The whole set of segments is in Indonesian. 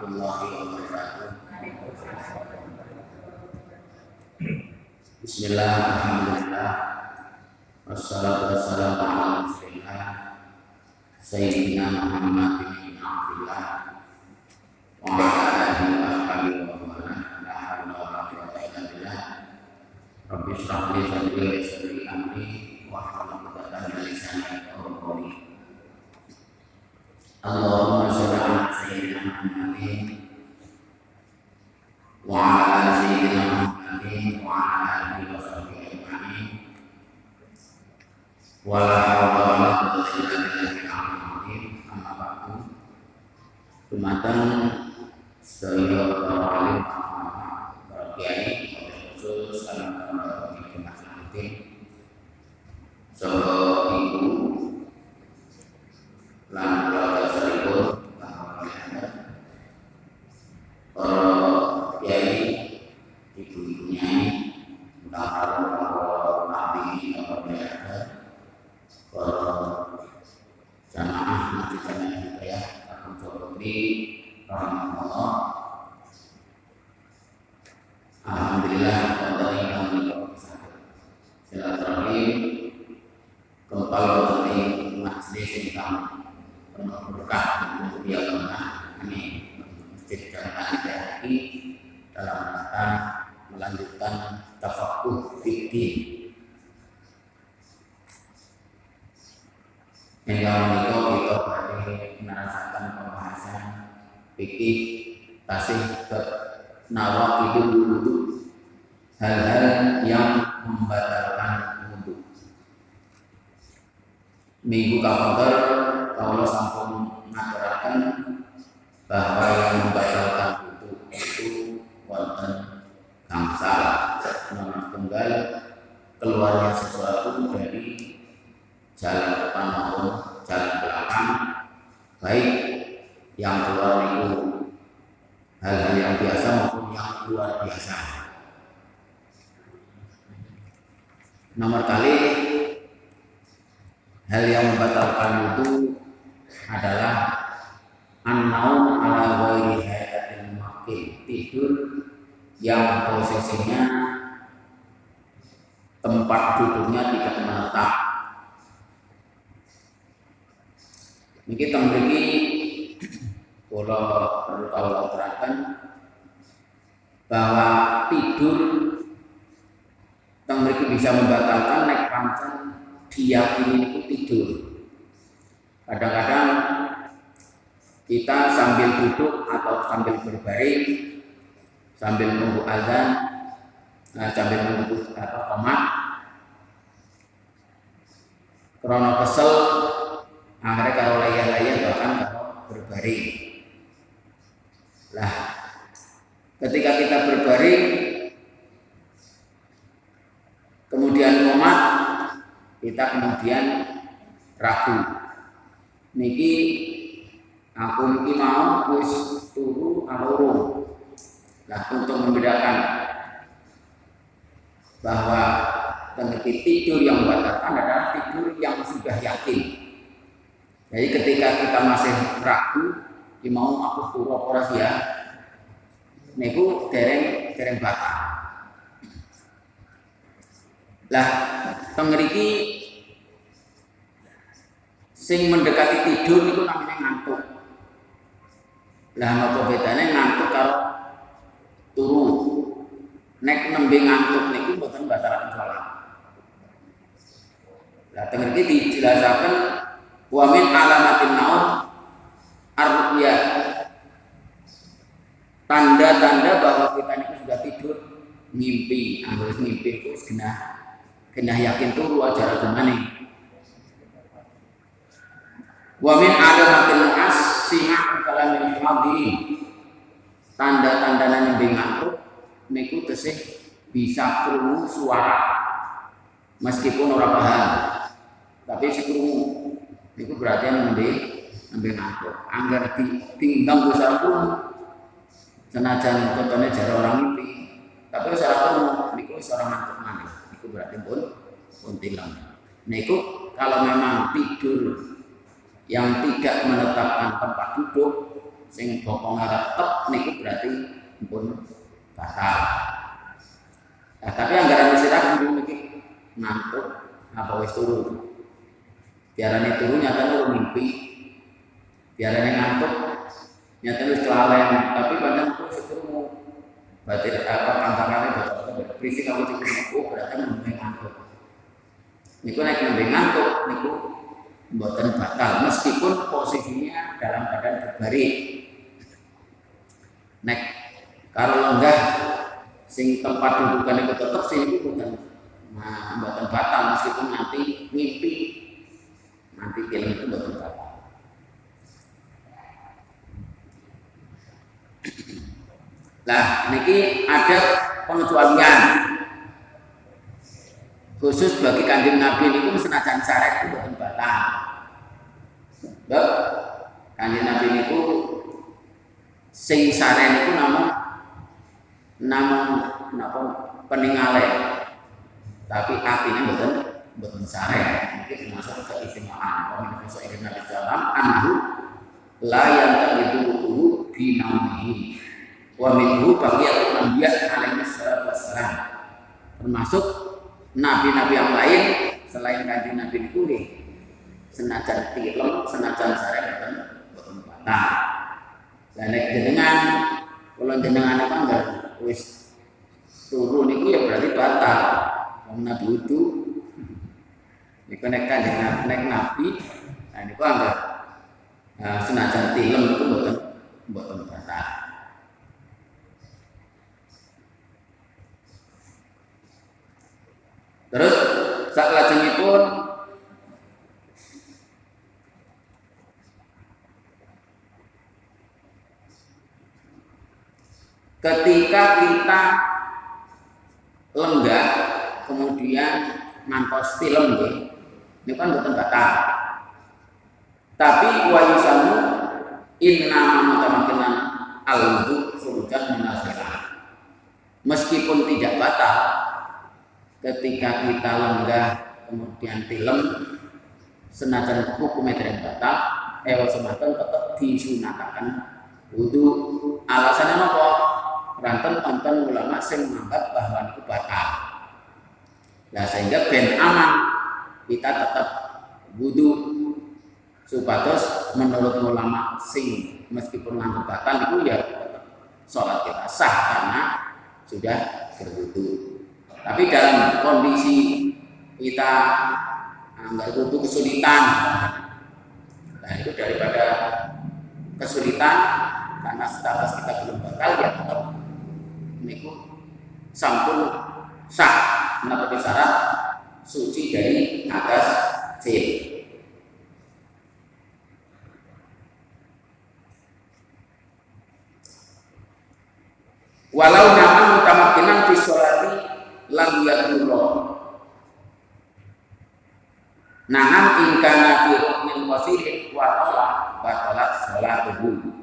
warahmatullahi wabarakatuh. Bismillah, alhamdulillah, wassalatu wassalamu ala rasulillah Sayyidina Muhammad bin Abdillah wa ala alihi wa sahbihi wa man la hawla wa la quwwata illa billah. Rabbi shrah li sadri wa yassir li amri wahlul 'uqdatam min lisani yafqahu qawli. Allahumma shalli ala sayyidina Muhammadin wa ala sayyidina Muhammadin wa ala alihi wa sahbihi ajma'in. Wa la hawla wa la quwwata illa billahil azim. Amma ba'du. Dumateng sedaya para alim, para kiai, khusus alam kami Masjid Solo Ibu lan keluarga seripun para kiai, ibu-ibunya, para nabi, para jamaah masjid jamaah hidayah Kampung Jogori, rahmatullah. Alhamdulillah, kembali kami silaturahim kembali majelis yang penuh berkah untuk dia ini masjid jamaah hidayah ini dalam rangka melanjutkan tafakuh fikih. Yang kita berarti merasakan pembahasan fikih tasih ke nawaqidul wudu, hal-hal yang membatalkan wudu. Minggu kapan kalau sampun mengatakan bahwa yang membatalkan wudu itu wonten gangsal, nomor tunggal keluarnya sesuatu dari jalan depan maupun jalan belakang, baik yang keluar itu hal-hal yang biasa maupun yang luar biasa. Nomor kali hal yang membatalkan itu adalah an-naum ala ghairi hayatil maqim, tidur yang posisinya tempat duduknya tidak menetap. Niki teng mriki kula perlu aturaken bahwa tidur teng mriki bisa membatalkan nek pancen diyakini niku tidur. Kadang-kadang kita sambil duduk atau sambil berbaring, sambil nunggu azan, sambil nunggu qomat, krana kesel akhirnya kalau layar-layar bahkan kalau berbaring. Lah, ketika kita berbaring, kemudian qomat, kita kemudian ragu. Niki aku niki mau wis turu atau urung. Nah, untuk membedakan bahwa tidur yang membatalkan adalah tidur yang sudah yakin. Jadi ketika kita masih ragu, mau aku turu apa ora ya, niku dereng batal. Lah, teng mriki sing mendekati tidur niku namanya ngantuk. Lah napa bedane ngantuk karo turu? Nek nembe ngantuk niku mboten batalaken salat. Lah teng mriki dijelasaken wa min alamatin naum ar-ru'ya, tanda-tanda bahwa kita ini sudah tidur ngimpi. Anggur ngimpi itu genah yakin turu aja ragu maning. Wa min alamatin nu'as sima'u kalamil hadirin, tanda-tandanya nembe ngantuk niku tesih bisa krungu suara meskipun ora paham, tapi krungu. Itu berarti nembe ngantuk. Angger ditinggang besar pun senajan kontone jare orang mimpi, tapi ora pun niku wis ora ngantuk maneh. Iku berarti pun tilang. Niku kalau memang tidur yang tidak menetapkan tempat duduk sing bokonge tetep niku berarti pun batal. Nah, tapi anggaran istirahat dulu niki ngantuk apa wis turu. Biarane turu nyatane lu mimpi. Biarane ngantuk nyatane wis kelalen, tapi pancen wis turu batin apa kantarane betul berisik kamu cukup berarti nembe ngantuk. Niku nek nembe ngantuk niku mboten batal meskipun posisinya dalam keadaan berbaring. Nek kalau lenggah sing tempat dudukan itu tetap sih itu bukan mboten batal meskipun nanti ngimpi nanti film itu mboten batal. Nah, niki ada pengecualian khusus bagi Kanjeng Nabi niku senajan syariat itu mboten batal. Sebab Kanjeng Nabi niku sing syariat niku namun napa peningale. Tapi artinya mboten syariat. Mungkin termasuk keistimewaan. Wa min khosairin Nabi sallallahu anhu la yantabidu bi naumihi. Wa minhu baqiyatul anbiya alaihi salatu wassalam. Termasuk nabi-nabi yang lain selain Kanjeng Nabi niku nggih senajan film, senajan syariat mboten batal. Lah nek jenengan kula jenengan apa enggak wis turu niku ya berarti batal. Wong Nabi wudu niku nek Kanjeng Nabi nah niku anggap senajan film niku mboten batal. Terus saklajengipun ketika kita lenggah kemudian ngantos tilem nggih niku kan mboten batal. Tapi wa yusannu inna mutamakinan al-wudu khurujan min al-khilaf. Meskipun tidak batal ketika kita lenggah kemudian tilem senajan hukumnya tidak batal sematan tetap disunahkan wudu. Alasannya apa? Ranten ulama sing menganggap bahwa itu batal. Nah sehingga ben aman kita tetap wudu supados menurut ulama sing meskipun nganggap batal itu ya sholat kita sah karena sudah berwudu. Tapi dalam kondisi kita nggak butuh kesulitan, nah itu daripada kesulitan karena status kita belum batal ya tetap niku sampun sah menepati syarat suci dari atas sin. Walau nama mutamakinan fi sholati lam yadullah. Nahan ingkana fi ruknil qasirin wa batalat sholatuhu.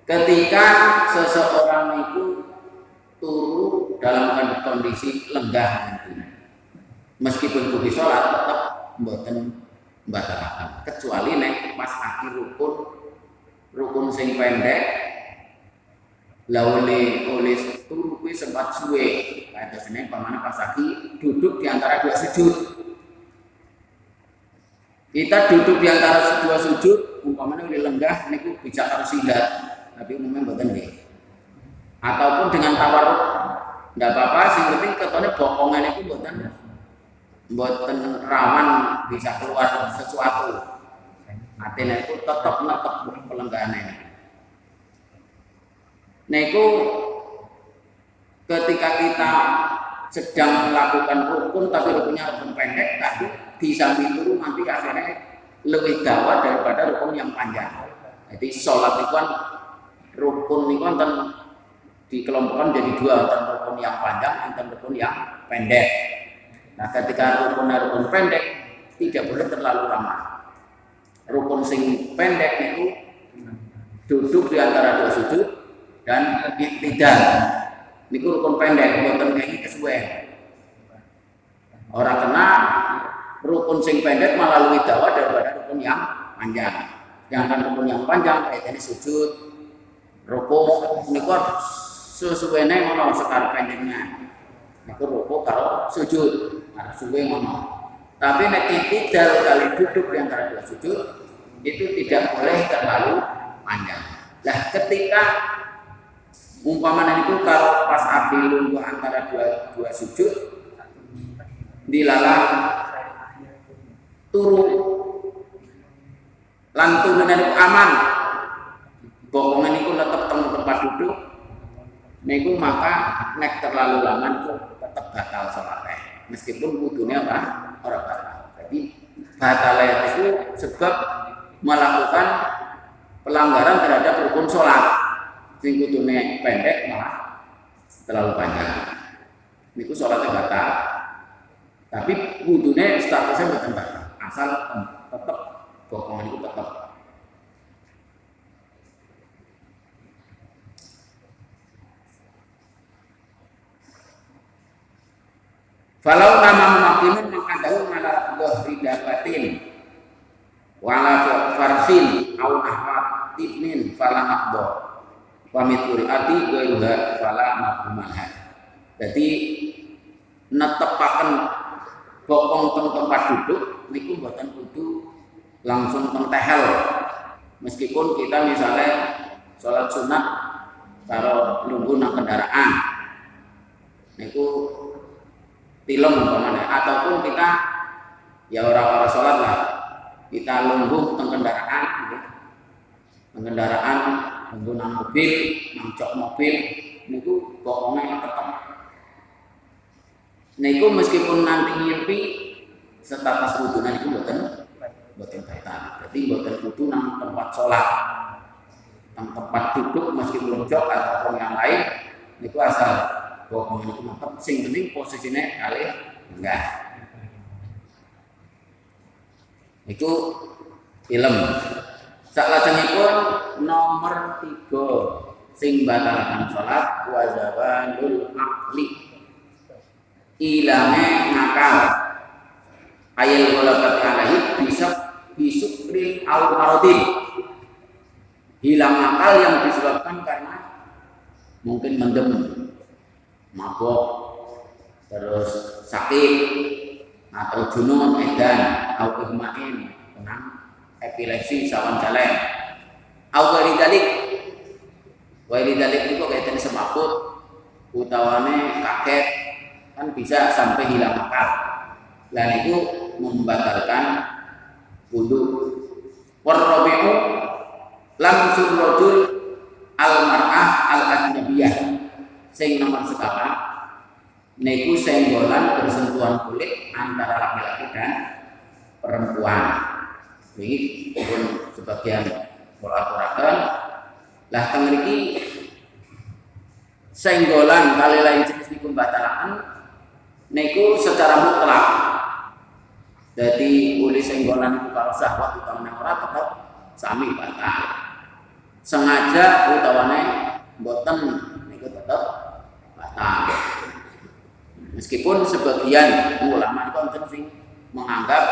Ketika seseorang itu turu dalam kondisi lenggah nanti, meskipun kudu sholat tetap mboten batalkan kecuali nek pas akhir rukun sing pendek oleh turu kuwi sempat suwe kayak sene pamane pas lagi duduk di antara dua sujud. Kita duduk di antara dua sujud umpamane oleh lenggah niku bisa karo silat tapi umumnya mboten nggih. Ataupun dengan tawarruk enggak apa-apa sing penting ketone bokongan itu mboten rawan bisa keluar sesuatu. Atene itu tetap netep pelenggahane. Niku ketika kita sedang melakukan rukun tapi rukunnya rukun pendek tapi bisa turu nanti akhirnya lebih gawat daripada rukun yang panjang. Jadi sholat itu kan rukun itu kan dikelompokkan jadi dua, enten rukun yang panjang, enten rukun yang pendek. Nah ketika rukun pendek tidak boleh terlalu lama. Rukun sing pendek itu duduk di antara dua sujud dan iktidal. Niku rukun pendek, mboten kenging kesuwen. Ora kena rukun sing pendek malah luwih dawa daripada rukun yang panjang. Jangan rukun yang panjang kayak sujud, rukuk niku sesuwene ngono sekar panjangnya. Niku rukuk karo sujud, harus suwe ngono. Tapi nek tidak kali duduk yang antara dua sujud itu tidak boleh terlalu panjang. Nah, ketika umpama niku kalau pas abdi lungguh antara dua sujud dilalah turu lan turune niku aman. Bokongan niku tetep teng tempat duduk niku maka nek terlalu lama niku tetap batal salatnya. Meskipun wudunya ora batal. Jadi batal itu sebab melakukan pelanggaran terhadap rukun sholat. Sing kudune pendek malah terlalu panjang. Niku sholatnya batal. Tapi wudunya statusnya bukan batal. Asal tetap bokongan itu tetap. Falau nama makimun mengadahu malah dohri dapatin wala farsin au nahwa tibnin fala akbo pamitul ati gairuha fala makrumaha. Jadi netepaken bokong teng tempat duduk niku mboten kudu langsung teng tehel. Meskipun kita misalnya sholat sunat karo lungguh nang kendaraan niku film umpamanya, ataupun kita ya orang-orang sholat lah kita lungguh teng kendaraan gitu. Kendaraan lungguh nang mobil, nang jok mobil niku pokoknya tetap niku meskipun nanti nyepi status wudu niku mboten batal. Jadi mboten kudu nang tempat sholat, nang tempat duduk meskipun jok ataupun yang lain niku asal pokoknya itu mantap, sing penting posisinya kali enggak. Itu film. Saklajengipun nomor 3 sing batalaken salat wa zawalul aqli. Ilange ngakal. Ayat ghalaqat alaihi bisukril au maradin. Hilang akal yang disebabkan karena mungkin mendem, mabok, terus sakit, atau junun, edan, atau ihmain, tenang, epilepsi, sawan jaleng, atau walidalik itu kaitan semaput, utawane kaget, kan bisa sampai hilang akal. Dan itu membatalkan wudu. Warrobi'u langsung rojul al-mar'ah al-ajnabiyah. Sing nomor sekarang niku senggolan bersentuhan kulit antara laki-laki dan perempuan. Ini pun sebagian pola-polakan. Lah teng mriki senggolan kali lain jenis niku batalaken niku secara mutlak. Jadi oleh senggolan itu kalau syahwat utawane ora tetap sami batal. Sengaja utawane mboten niku tetap batal. Meskipun sebagian ulama itu sing menganggap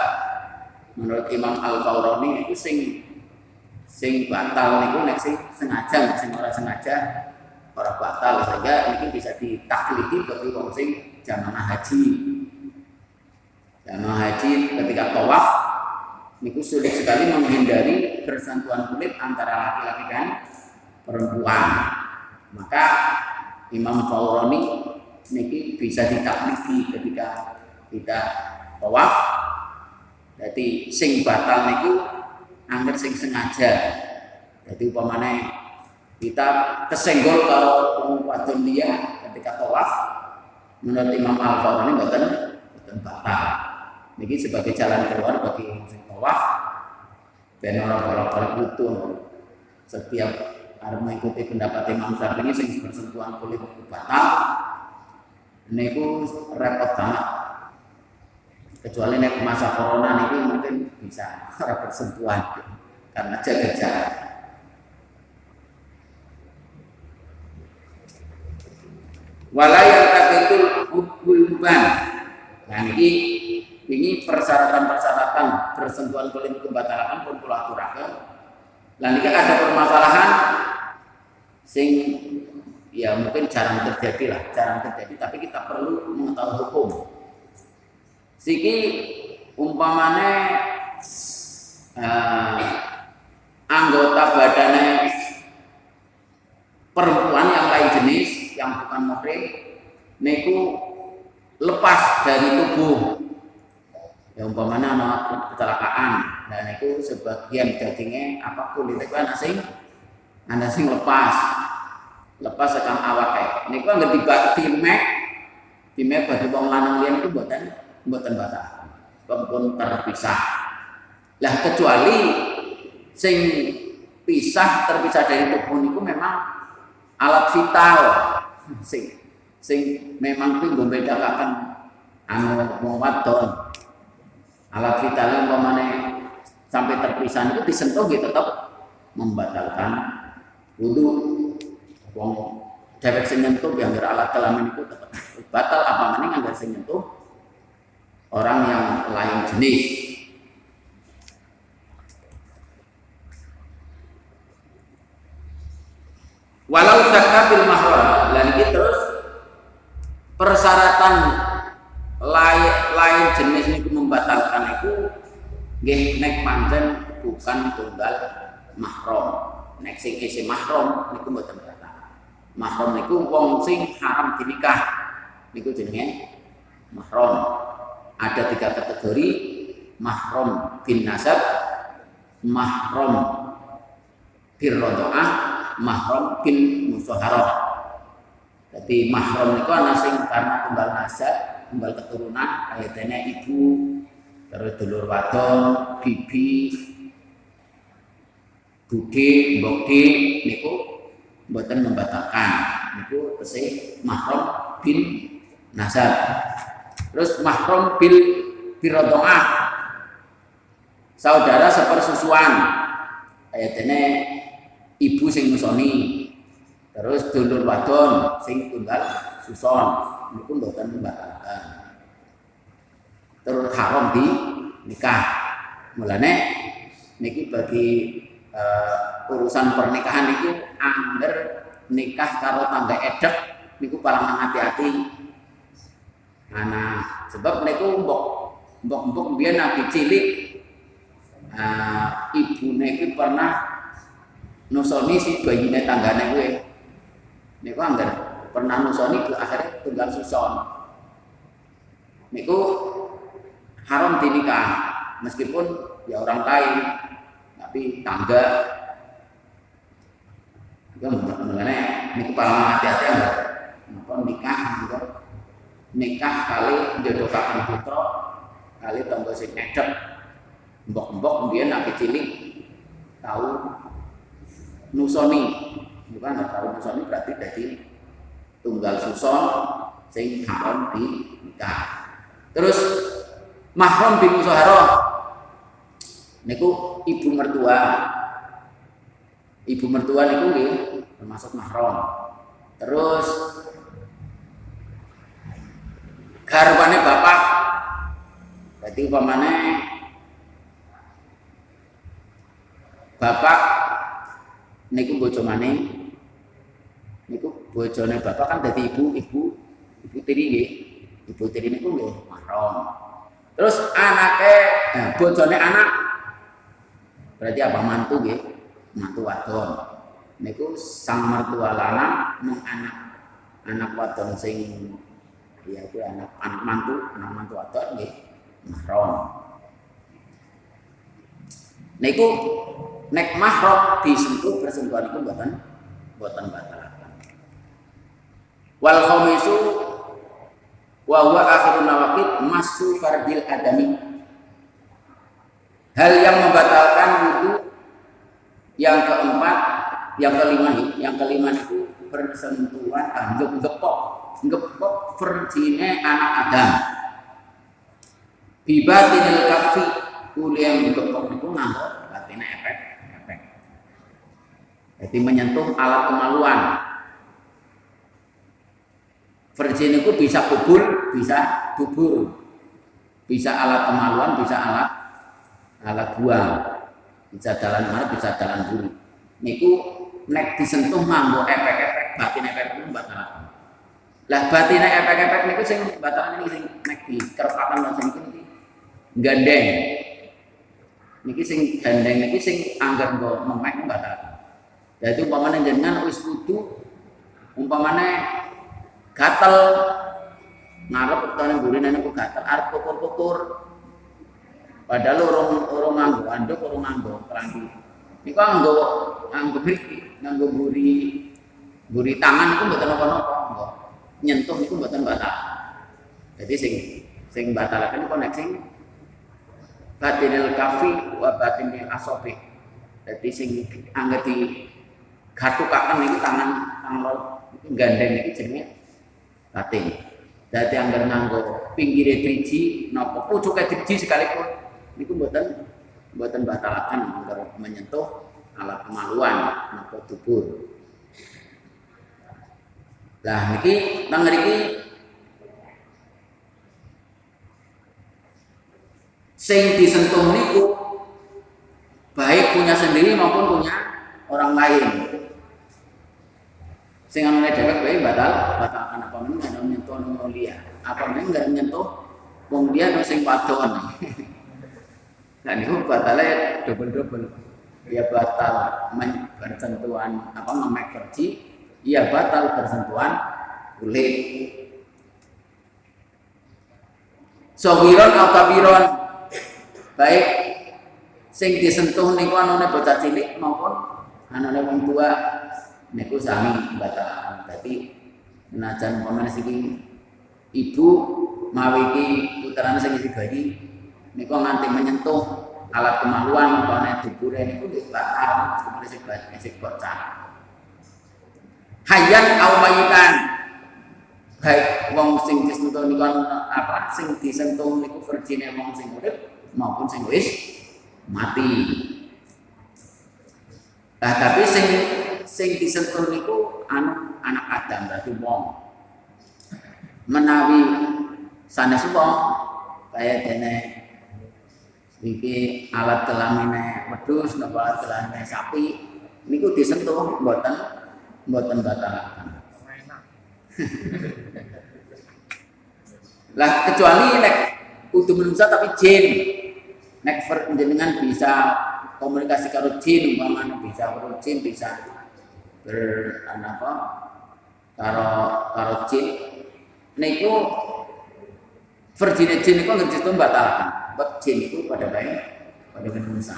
menurut Imam Al-Fawrani itu sing batal niku nek sing sengaja, sing ora sengaja ora batal, sehingga ini bisa ditaklidi bagi wong sing jamaah haji. Jamaah haji ketika tawaf niku sulit sekali menghindari bersentuhan kulit antara laki-laki dan perempuan. Maka Imam Fawrani niki bisa ditaklidi ketika kita tawaf. Jadi sing batal niku angger sing sengaja. Jadi umpamane kita kesenggol kalau wadon dia ketika tawaf, menurut Imam Al-Fawrani mboten batal. Niki sebagai jalan keluar bagi sing tawaf ben ora butuh setiap arep mengikuti pendapat Imam Syafi'i sing bersentuhan kulit batal niku repot banget. Kecuali nek masa corona niki mungkin bisa ora bersentuhan karena jaga jarak. Walayat takitul ubulban. Nah ini persyaratan-persyaratan bersentuhan kulit itu batalkan pun kula aturaken Lan iki ada permasalahan sing ya mungkin jarang terjadi lah, tapi kita perlu mengetahui hukum. Siki umpamane anggota badannya perempuan yang lain jenis yang bukan muhrim niku lepas dari tubuh. Ya umpamanya anak kecelakaan, dan itu sebagian dagingnya apa kulitnya itu anak sing lepas akan awake. Niku anggere dimek bagi wong lanang liyan itu mboten batal. Pun terpisah. Lah kecuali sing terpisah dari tubuh niku memang alat vital sing memang kuwi mbedakaken wong wadon. Alat vital umpamane sampai terpisah itu disentuh gitu tetap membatalkan wudu. Wong dewek sing nyentuh biar alat kelamin itu tetap batal, apa maning anggar sing nyentuh orang yang lain jenis. Walau zakatul mahram, lan iki terus persyaratan lain jenis niku membatalkan itu nggih nek pancen bukan tunggal mahram. Nek sing isih mahram niku mboten batal. Mahram niku wong sing haram dinikah niku jenenge mahram. Ada 3 kategori: mahram bin nasab, mahram bir radha'ah, mahram bin musyaharah. Jadi mahram niku ana sing karena tunggal nasab, tunggal keturunan, ayatnya ibu, terus dulur wadon, bibi, bude, mbokde niku mboten membatalkan. Niku tesih mahram bin nasab. Terus mahram bil radha'ah, saudara sepersusuan, ayatnya ibu sing nusoni, terus dulur wadon sing tunggal suson niku mboten membatalkan. Terus haram di nikah. Mulane niki bagi urusan pernikahan niku angger nikah karo tangga edek niku paling hati-hati. Sebab niku mbok biyen nabi cilik ibune iki pernah nusoni si bayine tanggane kuwi. Niku angger pernah nusoni ke akhirnya tunggal suson. Niku haram dinikah meskipun ya orang lain tapi tangga. Itu mengenai niku paling hati-hati angger nikah kali njodokaken putra kali tangga sing edek. Mbok biyen nek cilik tahu nusoni. Bukan tahu nusoni berarti dadi tunggal suson sing haram di nikah. Terus mahram bin musyaharah niku ibu mertua niku nggih termasuk mahram. Terus garwane bapak, berarti umpamane bapak niku bojo maning niku bojone bapak kan dadi ibu tiri nggih. Ibu tiri niku nggih mahram. Terus anake bojone anak berarti apa mantu nggih, mantu wadon. Niku sang mertua lanang mung anak wadon sing ya kuwi anak mantu wadon nggih mahram. Niku nek mahram disentuh persentuhan iku mboten batalaken. Wal khamisu wa huwa akhirun nawaqid masu fardil adami. Hal yang membatalkan wudu yang keempat, yang kelima itu bersentuhan ngepok farjine anak Adam. Bibatinil kafi kuliah ngepok niku nganggo batine efek. Jadi menyentuh alat kemaluan. Virgin itu bisa kubur, bisa dubur, bisa alat kemaluan, bisa alat buang. bisa dalan mana bisa dalan buri. Niku nek disentuh nganggo efek-efek batin efek itu batalaken. Lah batin efek-efek niku sing batalaken iki sing nek dikerepaken lan sing iki gandeng. Niki sing gandeng niki sing angger nggo memek batalaken. Dadi umpamane jenengan wis kudu umpamane gatel ngarep utawa mburi niku gatel arep kukur-kukur. Padahal urung nganggo anduk, urung nganggo kelambi. Niku nganggo mriki, nganggo mburi tangan niku mboten napa-napa, nggo. Nyentuh niku mboten batal. Jadi sing batalaken niku nek sing batinil kafi wa batinil asobi. Jadi sing angger di gatukaken niku tangan gandeng niki jenenge batin. Dadi angger nganggo pinggire driji napa pucuke driji sekalipun niku mboten batalaken angger menyentuh alat kemaluan napa dubur. Lah niki teng mriki sing disentuh niku baik punya sendiri maupun punya orang lain. Sing anane dhewek wae batalkan apa meneh ana nyentuh nang liya. Apa meneh enggak nyentuh wong liya sing wadon. Nah niku batale double-double. Ya batal bersentuhan apa memek versi, ya batal bersentuhan kulit. Sogiron atau kabiron, baik sing disentuh niku anane bocah cilik maupun anane wong tua niku sami batal. Dadi menajan pamane sing ibu mawi iki puterane sing pribadi niku nganti menyentuh alat kemaluan umpamane dubure niku nggih batal sebenarnya sing bocah. Hayyan au mayitan. Baik wong sing disentuh niku apa sing disentuh niku verjine wong sing urip maupun sing wis mati. Nah, tapi sing disentuh niku anak Adam berarti wong. Menawi sanes wong kaya dene iki alat kelamine wedhus napa alat kelamine sapi niku disentuh mboten batalaken. Lah kecuali nek kudu menungsa tapi jin. Nek jenengan bisa komunikasi karo jin, umpamane bisa karo jin bisa karo jin niku verjine jin niku ngerti batalaken. Sebab jin itu pada baik pada menungsa.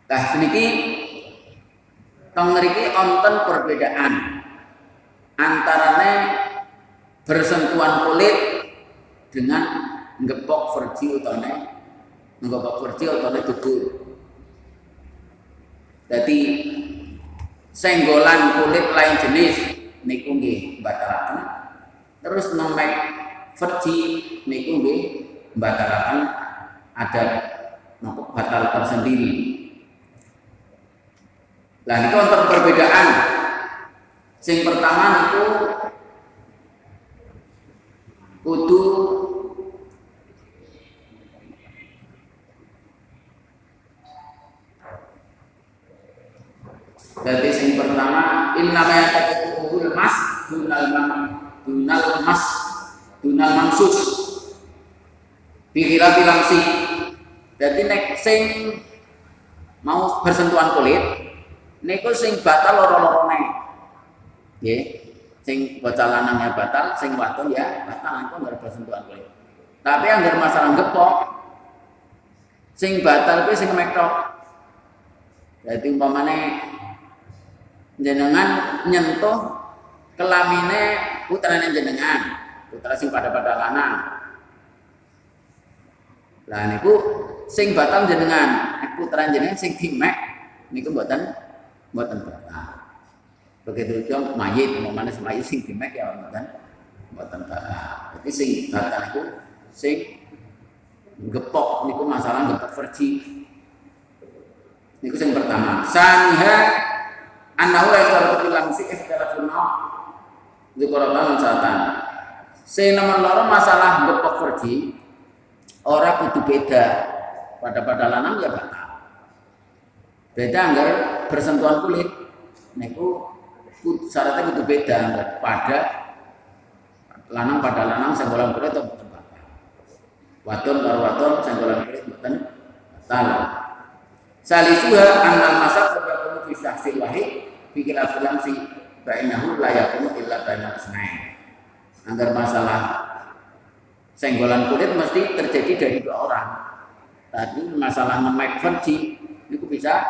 Nah, niki teng mriki wonten perbedaan antarane bersentuhan kulit dengan ngepok verji utawa ngepok verji utawa dubur. Dadi senggolan kulit lain jenis niku nggih batalaken. Terus memek verji niku nggih batalaken adat napa batal tersendiri. Lah niku wonten perbedaan. Sing pertama niku kudu jadi sing pertama innama yatakuhul mas dunal mansus bihila bilangsi. Jadi nek sing mau bersentuhan kulit niku sing batal loro-lorone. Nggih, sing bocah lanangnya batal, sing wadon ya batal engko nggak bersentuhan kulit. Tapi anggar masalah gepok sing batal kuwi sing metok. Jadi umpamane jenengan nyentuh kelamine putrane jenengan, putra sing pada lanang. Lah niku sing batal jenengan, putrane jenengan sing dimek niku mboten batal. Begitu juga mayit, umpamane mayit sing dimek ya mboten batal. Jadi sing batal niku sing gepok niku masalah gepok verji. Niku sing pertama. Saniha annahu la yasaratu fil lamsi ikhtilafun dzikra lan satan. Sing nomor loro masalah gepok verji ora kudu beda pada lanang ya batal. Beda anggar bersentuhan kulit niku syaratnya kudu beda anggar pada lanang senggolan kulit atau boten batal. Wadon karo wadon senggolan kulit boten batal. Salisuha annal masak yakunu fi syahsil wahid fi khilafil lamsi bainahu la yakunu illa bainal isnain. Anggar masalah senggolan kulit mesti terjadi dari dua orang. Tadi masalah memek verji itu bisa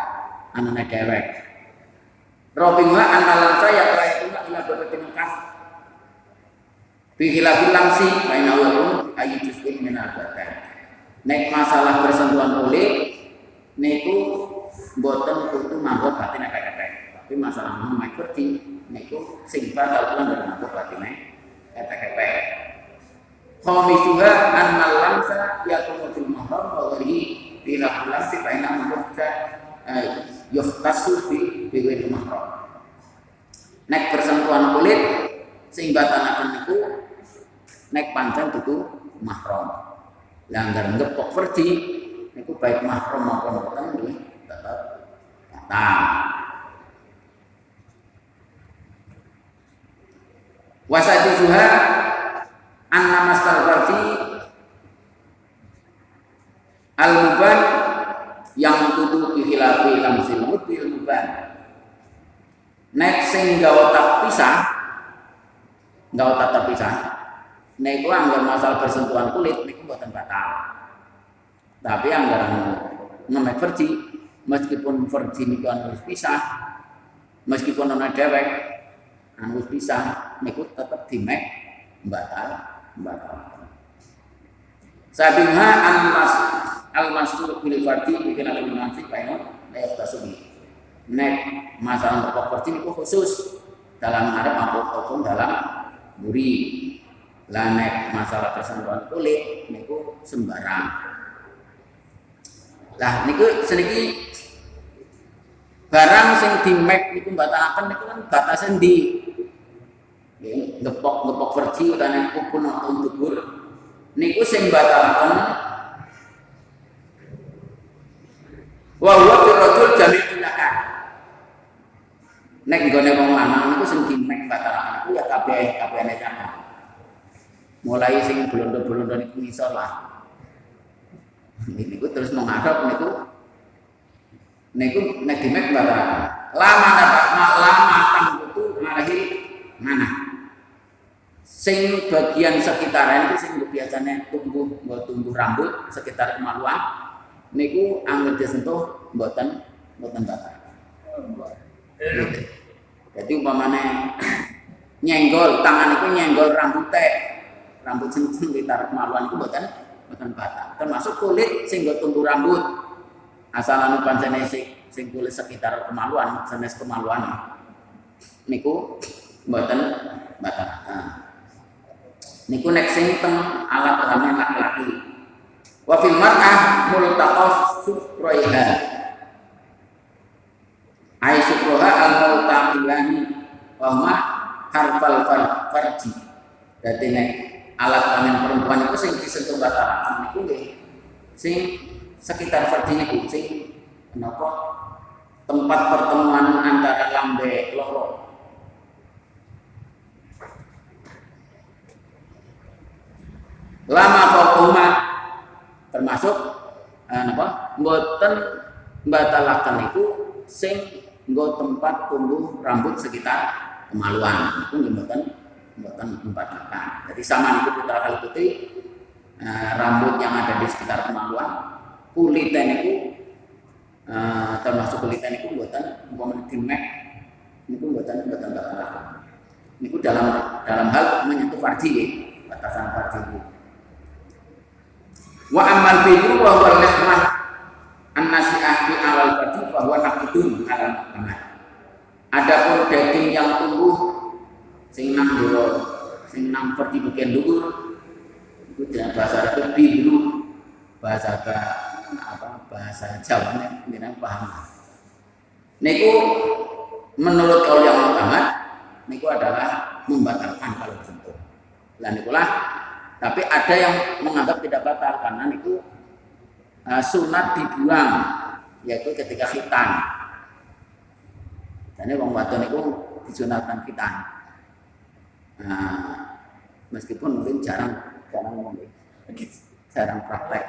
anane dewek. Robingwa analan saya kaya ila babatin kas. Fi khilafil lamsi bainahu ayu juz'in min al-badan. Nek masalah bersentuhan kulit niku mboten kudu manggo batin akeh-akeh. Tapi masalah memek verji niku sing bakal lan manggo batine kata-kata. Khamisuha annal lamsa yakunu fil mahram wa ghairihi bila lamsi fa inna mudda yuhtasu fi biwil mahram. Nek bersentuhan kulit sing batanaken niku nek pancen dudu mahram. Langgar ngepok verji niku baik mahram maupun boten nggih tetep batal. Wasatuha anna masal farji al-muban yang kudu bihilafi lamsil mudil muban. Nek sing gawa terpisah niku anggar masal bersentuhan kulit niku boten batal. Tapi anggaran memek verji meskipun verji niku anu pisah meskipun ana dewek anu pisah niku tetep dimek batal. Sabimha al-mastur bil fardi bikin al-munafik kainot layak tasumi. Nek masalah pokok verdi niku khusus dalam ngarep maupun dalam buri. Lah nek masalah persentuhan kulit niku sembarang. Lah niku seniki barang sing dimek niku batalaken niku kan batasen di ngepok verji utawa kupun atau dhuwur niku sing batalaken wa huwa birrajul jami'un nakah. Nek nggone wong lanang niku sing dimek batalaken niku ya kabehane cakap. Mulai sing blondo-blondo niku ngisor lah. Niku terus mengarep niku nek dimek batalaken. Lama tang itu ngalahi mana? Sing bagian sekitaran itu sing biasanya tumbuh rambut sekitar kemaluan niku angger disentuh mboten batal. Jadi umpamane nyenggol tangan itu nyenggol rambut sing sekitar kemaluan itu mboten batal. Termasuk kulit sing tumbuh rambut asal anu pancene sing kulit sekitar kemaluan sanes kemaluan niku mboten batal. Niku nek sing teng alat kelamin laki-laki. Wa fil mar'ah multaqas sufraiha. Ai sufroha al-multaqilani wa ma harfal farji. Dadi nek alat kelamin perempuan itu sing disentuh batal niku nggih sing sekitar farji niku sing menapa tempat pertemuan antara lambe loro. Lama pokoma termasuk mboten batalaken niku sing nggo tempat tumbuh rambut sekitar kemaluan niku mboten batalaken. Jadi sama niku putra kali putih rambut yang ada di sekitar kemaluan kulitnya niku termasuk kulitnya niku mboten umpamane dimek niku mboten batalaken. Niku dalam hal menyentuh farji batasan farji niku. Wa amal bidru wa huwa al-lahmah an-nasi'ah fi awal farji fa huwa naqdun ala muhammad. Adapun daging yang tumbuh sing nang farji bagian dhuwur itu dengan bahasa Arab bidru bahasa Jawa nek paham. Niku menurut kaul yang Muhammad niku adalah membatalkan kalau disentuh. Lah nikulah, tapi ada yang menganggap tidak batal karena niku sunat dibuang, yaitu ketika khitan. Dan ini wong wadon niku disunatkan khitan. Nah, meskipun mungkin jarang ngomong, jarang praktek.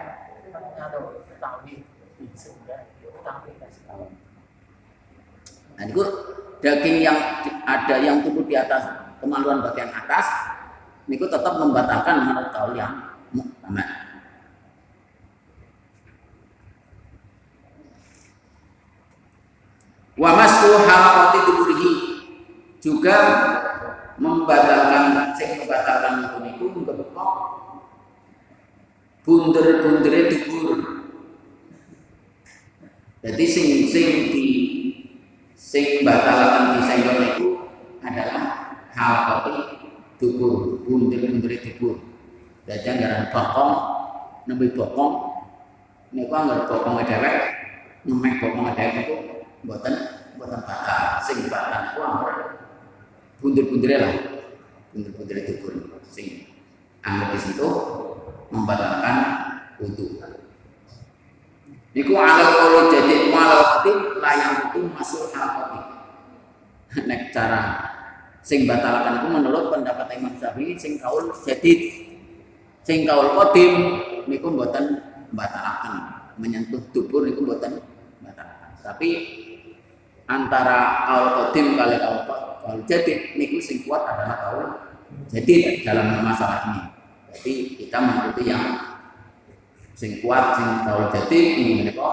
Nah, itu daging yang ada yang tumbuh di atas kemaluan bagian atas, niku tetap membatalkan menurut kaul yang muhtamad. Wa masku halaqati duburihi juga membatalkan itu niku ngebekok bunder-bundere dubur. Jadi sing batalkan disenggol niku adalah halaqati dubur, bunder-bundere dubur. Dadi anggaran bokong nembe bokong niku anggar bokong dhewek ngemek bokong dhewek niku mboten batal. Sing batal niku anggar bunder-bundere lah. Bunder-bundere dubur sing anggar di situ membatalkan wudu. Niku alal qauli jadi malawati layang itu masuk halaqati. Nek cara sing batalkan itu menurut pendapat Imam Syafi'i sing kaul jadid. Sing kaul qadim niku mboten batalkan, menyentuh dubur niku mboten batalkan. Tapi antara kaul qadim kali kaul jadid niku sing kuat adalah kaul jadid dalam masalah ini. Jadi kita mengikuti yang sing kuat sing kaul jadid ini menika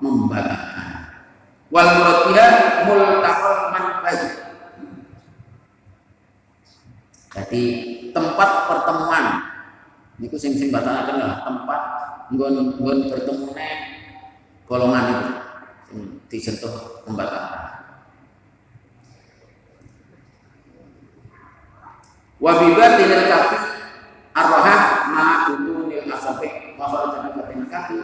membatalkan. Wal murad biha multaqal manfa'ah. Jadi tempat pertemuan niku sing batalkan lah tempat nggon bertemune golongan itu sing disentuh membatalkan. Wa bibatil kafi arwah ma dunil asabi wa farajana batin kafi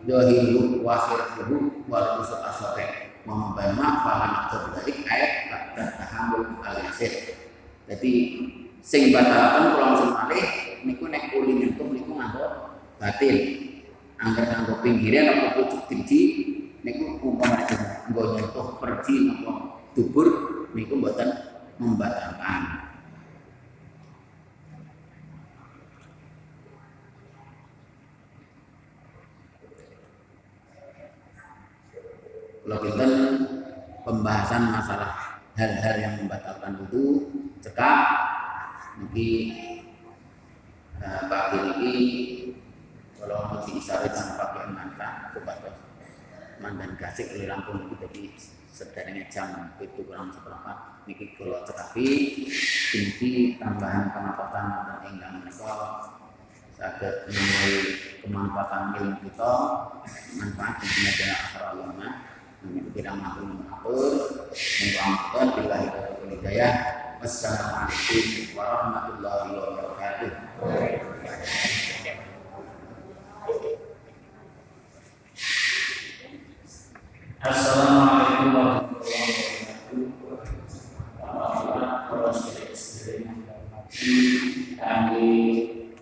dahilu wa sirruhu wal usul asabi wa mabama fala tadrik ayat dan tahammul al-yasir. Jadi sing batalkan kula langsung malih niku nek uli nyentuh niku nganggo batil. Angger nganggo pinggiran apa pucuk didi niku umpama nggo nyentuh perdi napa dubur niku mboten membatalkan. Kalau kita pembahasan masalah hal-hal yang membatalkan wudu cekap niki pagi niki kalau mau diisarikan pakai mantra kepada mandan gasik di Lampung kita di sederhana jam itu kurang seberapa niki kalau cekapi tinggi tambahan penempatan dan enggang mereka saged menawi kemanfaatan ilmu kita manfaat di majalah asal ulama kita maklum atur menguangkan bila hidayah. Wassalamualaikum warahmatullahi wabarakatuh.